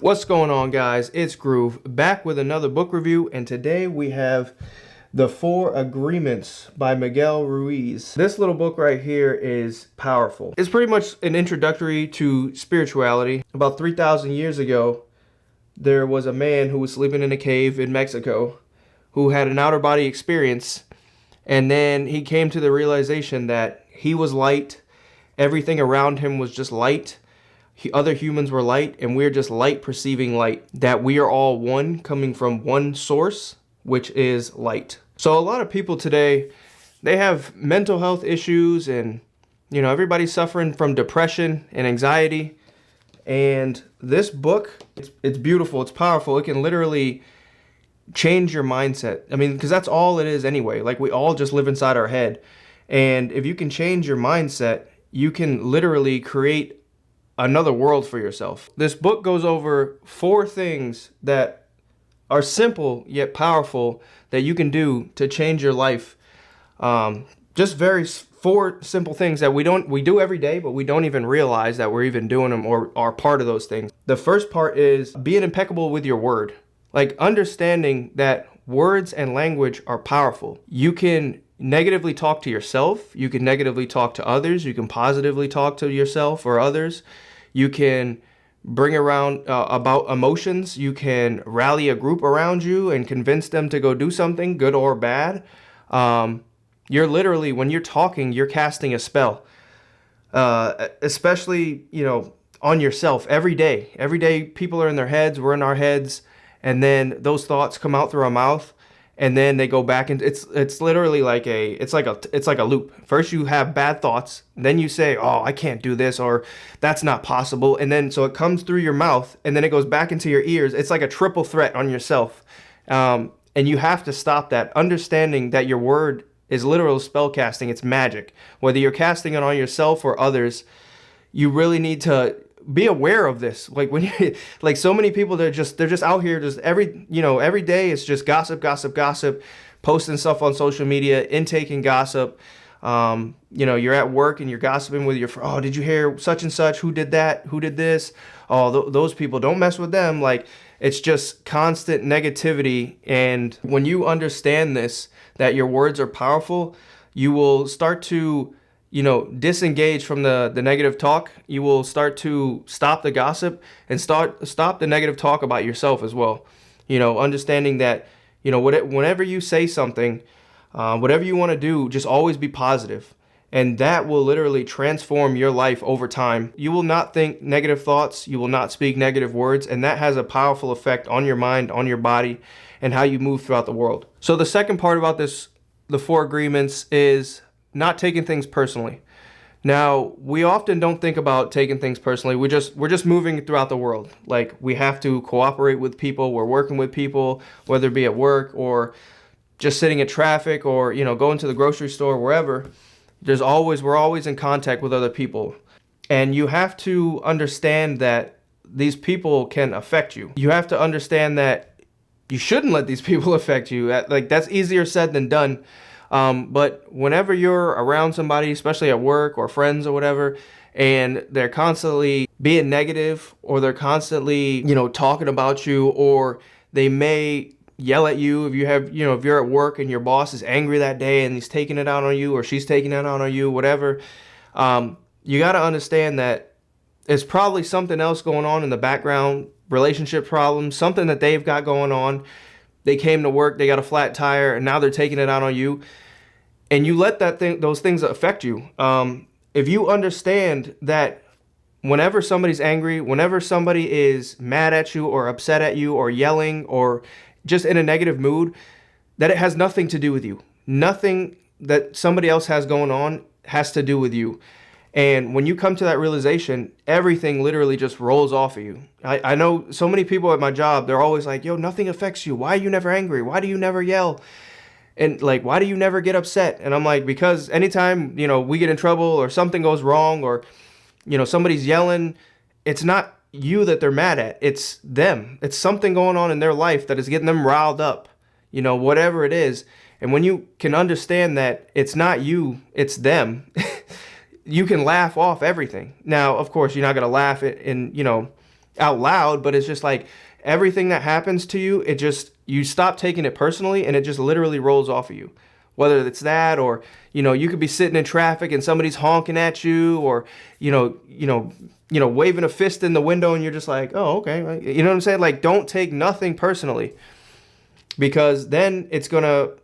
What's going on, guys? It's Groove back with another book review, and today we have The Four Agreements by Miguel Ruiz. This little book right here is powerful. It's pretty much an introductory to spirituality. About 3,000 years ago, there was a man who was sleeping in a cave in Mexico who had an outer body experience, and then he came to the realization that he was light, everything around him was just light. Other humans were light, and we're just light perceiving light. That we are all one, coming from one source, which is light. So a lot of people today, they have mental health issues, and everybody's suffering from depression and anxiety. And this book, it's beautiful, it's powerful. It can literally change your mindset. I mean, because that's all it is anyway. Like, we all just live inside our head. And if you can change your mindset, you can literally create another world for yourself. This book goes over 4 things that are simple yet powerful that you can do to change your life. Just 4 simple things that we do every day, but we don't even realize that we're even doing them or are part of those things. The first part is being impeccable with your word. Like, understanding that words and language are powerful. You can negatively talk to yourself. You can negatively talk to others. You can positively talk to yourself or others. You can bring around about emotions. You can rally a group around you and convince them to go do something, good or bad. You're literally, when you're talking, you're casting a spell, especially, on yourself every day. Every day people are in their heads, we're in our heads, and then those thoughts come out through our mouth. And then they go back, and it's literally like it's like a loop. First you have bad thoughts, then you say, "Oh, I can't do this," or "That's not possible," and then so it comes through your mouth, and then it goes back into your ears. It's like a triple threat on yourself, and you have to stop that. Understanding that your word is literal spell casting. It's magic. Whether you're casting it on yourself or others, you really need to be aware of this. Like, when you, like, so many people, they're just out here just every day it's just gossip, posting stuff on social media, intaking gossip. You're at work and you're gossiping with your friend. "Oh, did you hear such and such? Who did that? Who did this? Oh, those people, don't mess with them." Like, it's just constant negativity. And when you understand this, that your words are powerful, you will start to disengage from the negative talk. You will start to stop the gossip and stop the negative talk about yourself as well. Understanding that, whenever you say something, whatever you want to do, just always be positive. And that will literally transform your life over time. You will not think negative thoughts. You will not speak negative words. And that has a powerful effect on your mind, on your body, and how you move throughout the world. So the second part about this, the 4 agreements, is not taking things personally. Now, we often don't think about taking things personally. We're just moving throughout the world. Like, we have to cooperate with people. We're working with people, whether it be at work or just sitting in traffic or, going to the grocery store, wherever. We're always in contact with other people. And you have to understand that these people can affect you. You have to understand that you shouldn't let these people affect you. That's easier said than done. But whenever you're around somebody, especially at work or friends or whatever, and they're constantly being negative, or they're constantly, talking about you, or they may yell at you if you're at work and your boss is angry that day and he's taking it out on you, or she's taking it out on you, whatever, you got to understand that it's probably something else going on in the background, relationship problems, something that they've got going on. They came to work, they got a flat tire, and now they're taking it out on you. And you let those things affect you. If you understand that whenever somebody's angry, whenever somebody is mad at you or upset at you or yelling or just in a negative mood, that it has nothing to do with you. Nothing that somebody else has going on has to do with you. And when you come to that realization, everything literally just rolls off of you. I know so many people at my job, they're always like, "Yo, nothing affects you. Why are you never angry? Why do you never yell? And like, why do you never get upset?" And I'm like, because anytime, we get in trouble or something goes wrong, or, somebody's yelling, it's not you that they're mad at. It's them. It's something going on in their life that is getting them riled up, whatever it is. And when you can understand that it's not you, it's them, you can laugh off everything. Now, of course, you're not going to laugh in out loud, but it's just like everything that happens to you, you stop taking it personally, and it just literally rolls off of you. Whether it's that, or, you could be sitting in traffic and somebody's honking at you, or, waving a fist in the window, and you're just like, oh, okay. You know what I'm saying? Like, don't take nothing personally, because then it's gonna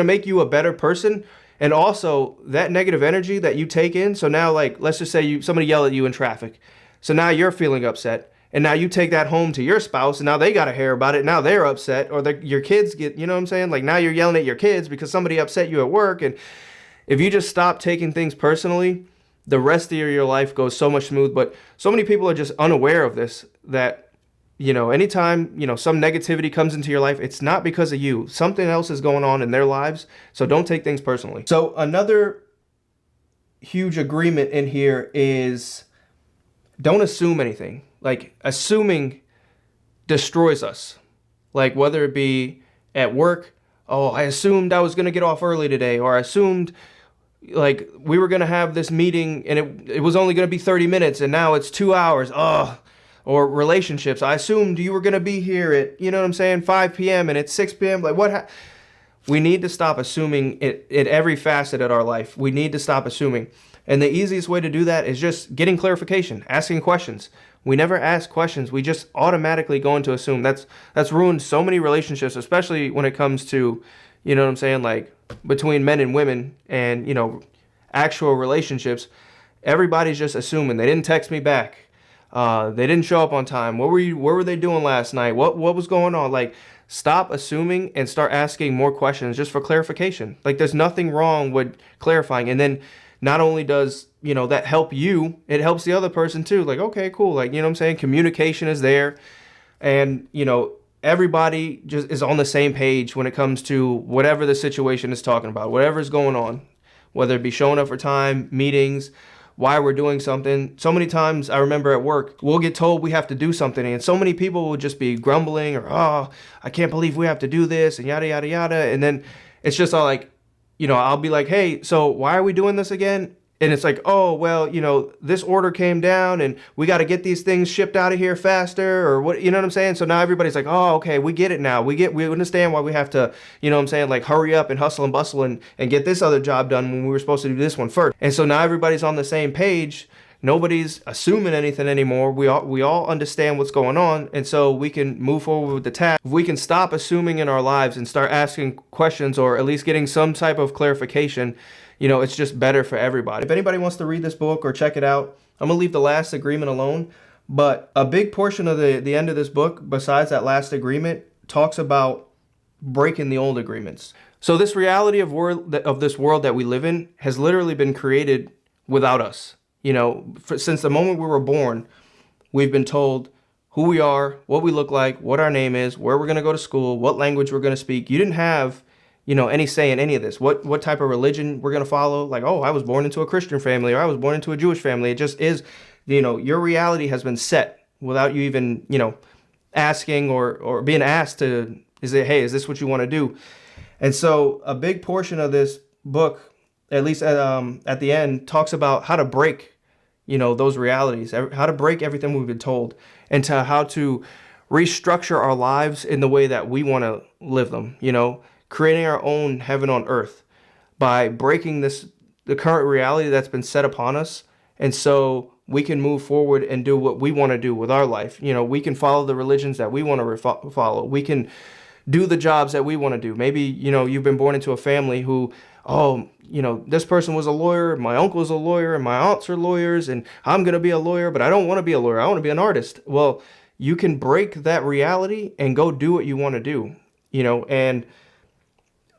make you a better person. And also that negative energy that you take in. So now, like, let's just say somebody yelled at you in traffic. So now you're feeling upset. And now you take that home to your spouse, and now they got to hear about it. Now they're upset, or your kids get, you know what I'm saying? Like, now you're yelling at your kids because somebody upset you at work. And if you just stop taking things personally, the rest of your life goes so much smooth. But so many people are just unaware of this, that, anytime, some negativity comes into your life, it's not because of you. Something else is going on in their lives. So don't take things personally. So another huge agreement in here is don't assume anything. Like, assuming destroys us. Like, whether it be at work, oh, I assumed I was going to get off early today, or I assumed, like, we were going to have this meeting and it was only going to be 30 minutes and now it's 2 hours. Oh, or relationships. I assumed you were going to be here at, 5 p.m. and it's 6 p.m. Like, we need to stop assuming it in every facet of our life. We need to stop assuming. And the easiest way to do that is just getting clarification, asking questions. We never ask questions. We just automatically go into assume. That's ruined so many relationships, especially when it comes to, like between men and women and, actual relationships. Everybody's just assuming. They didn't text me back. They didn't show up on time. What were they doing last night? What was going on? Like, stop assuming and start asking more questions just for clarification. Like, there's nothing wrong with clarifying. And then not only does, that help you, it helps the other person too. Like, okay, cool. Like, communication is there. And, everybody just is on the same page when it comes to whatever the situation is talking about, whatever's going on, whether it be showing up for time, meetings, why we're doing something. So many times I remember at work, we'll get told we have to do something, and so many people will just be grumbling, or, oh, I can't believe we have to do this, and yada, yada, yada. And then it's just all like, I'll be like, hey, so why are we doing this again? And it's like, oh, well, this order came down and we got to get these things shipped out of here faster, or what, you know what I'm saying? So now everybody's like, oh, okay, we get it now. We understand why we have to, like, hurry up and hustle and bustle and get this other job done when we were supposed to do this one first. And so now everybody's on the same page. Nobody's assuming anything anymore. We all understand what's going on, and so we can move forward with the task. If we can stop assuming in our lives and start asking questions, or at least getting some type of clarification, it's just better for everybody. If anybody wants to read this book or check it out, I'm gonna leave the last agreement alone. But a big portion of the end of this book, besides that last agreement, talks about breaking the old agreements. So this reality of this world that we live in has literally been created without us. Since the moment we were born, we've been told who we are, what we look like, what our name is, where we're going to go to school, what language we're going to speak. You didn't have, any say in any of this. What type of religion we're going to follow. Like, oh, I was born into a Christian family, or I was born into a Jewish family. It just is, your reality has been set without you even, asking or being asked to, is this what you want to do? And so a big portion of this book, at least at the end, talks about how to break those realities, how to break everything we've been told, and to how to restructure our lives in the way that we want to live them, creating our own heaven on earth by breaking the current reality that's been set upon us. And so we can move forward and do what we want to do with our life. We can follow the religions that we want to follow. We can do the jobs that we want to do. Maybe, you've been born into a family who, this person was a lawyer, my uncle's a lawyer, and my aunts are lawyers, and I'm going to be a lawyer, but I don't want to be a lawyer. I want to be an artist. Well, you can break that reality and go do what you want to do, and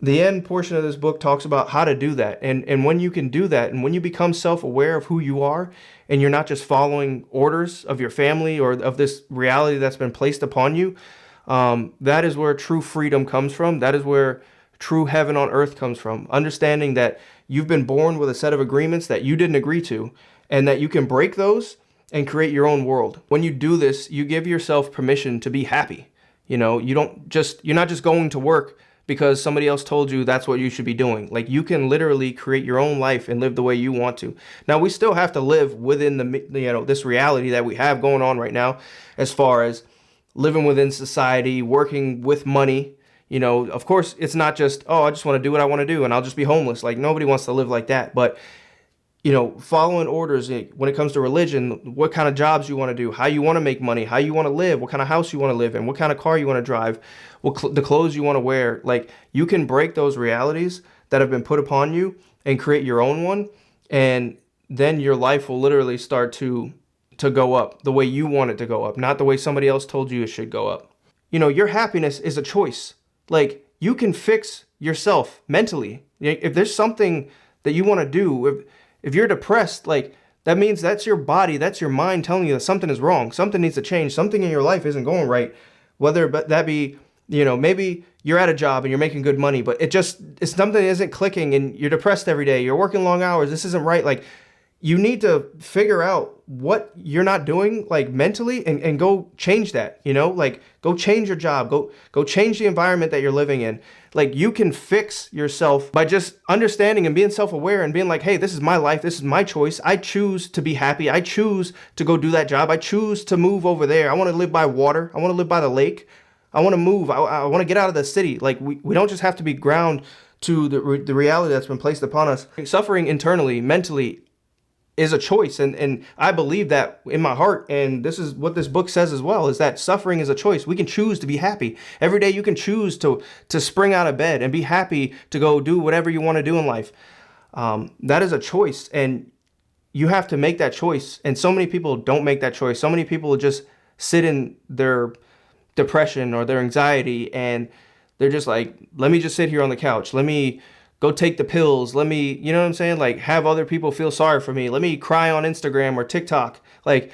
the end portion of this book talks about how to do that. And when you can do that, and when you become self-aware of who you are, and you're not just following orders of your family or of this reality that's been placed upon you, that is where true freedom comes from. That is where true heaven on earth comes from. Understanding that you've been born with a set of agreements that you didn't agree to, and that you can break those and create your own world. When you do this, you give yourself permission to be happy. You're not just going to work because somebody else told you that's what you should be doing. Like, you can literally create your own life and live the way you want to. Now, we still have to live within this reality that we have going on right now, as far as living within society, working with money. Of course, it's not just, oh, I just want to do what I want to do and I'll just be homeless. Like, nobody wants to live like that. But following orders when it comes to religion, what kind of jobs you want to do, how you want to make money, how you want to live, what kind of house you want to live in, what kind of car you want to drive, the clothes you want to wear. Like, you can break those realities that have been put upon you and create your own one. And then your life will literally start to go up the way you want it to go up, not the way somebody else told you it should go up. Your happiness is a choice. Like, you can fix yourself mentally. If there's something that you want to do, if you're depressed, like, that means that's your body, that's your mind telling you that something is wrong. Something needs to change. Something in your life isn't going right. Whether that be, maybe you're at a job and you're making good money, but it's something that isn't clicking and you're depressed every day. You're working long hours. This isn't right. Like, you need to figure out what you're not doing, like, mentally, and go change that. Like, go change your job, go change the environment that you're living in. Like, you can fix yourself by just understanding and being self-aware and being like, hey, this is my life, this is my choice. I choose to be happy. I choose to go do that job. I choose to move over there. I want to live by water. I want to live by the lake. I want to move. I want to get out of the city. Like, we don't just have to be ground to the reality that's been placed upon us. Suffering internally, mentally, is a choice. And I believe that in my heart. And this is what this book says as well, is that suffering is a choice. We can choose to be happy. Every day you can choose to spring out of bed and be happy to go do whatever you want to do in life. That is a choice. And you have to make that choice. And so many people don't make that choice. So many people just sit in their depression or their anxiety and they're just like, let me just sit here on the couch. Let me go take the pills. Let me, you know what I'm saying? Like, have other people feel sorry for me. Let me cry on Instagram or TikTok. Like,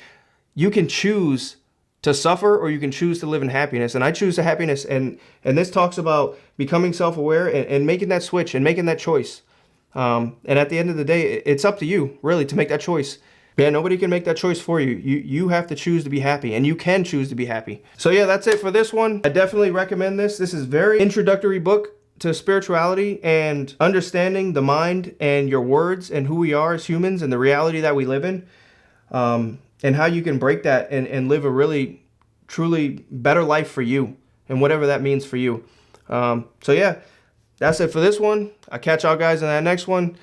you can choose to suffer or you can choose to live in happiness. And I choose the happiness. And this talks about becoming self-aware and making that switch and making that choice. And at the end of the day, it's up to you, really, to make that choice. Yeah, nobody can make that choice for you. You have to choose to be happy, and you can choose to be happy. So yeah, that's it for this one. I definitely recommend this. This is a very introductory book to spirituality and understanding the mind and your words and who we are as humans and the reality that we live in, and how you can break that and live a really, truly better life for you and whatever that means for you. So yeah, that's it for this one. I'll catch y'all guys in that next one.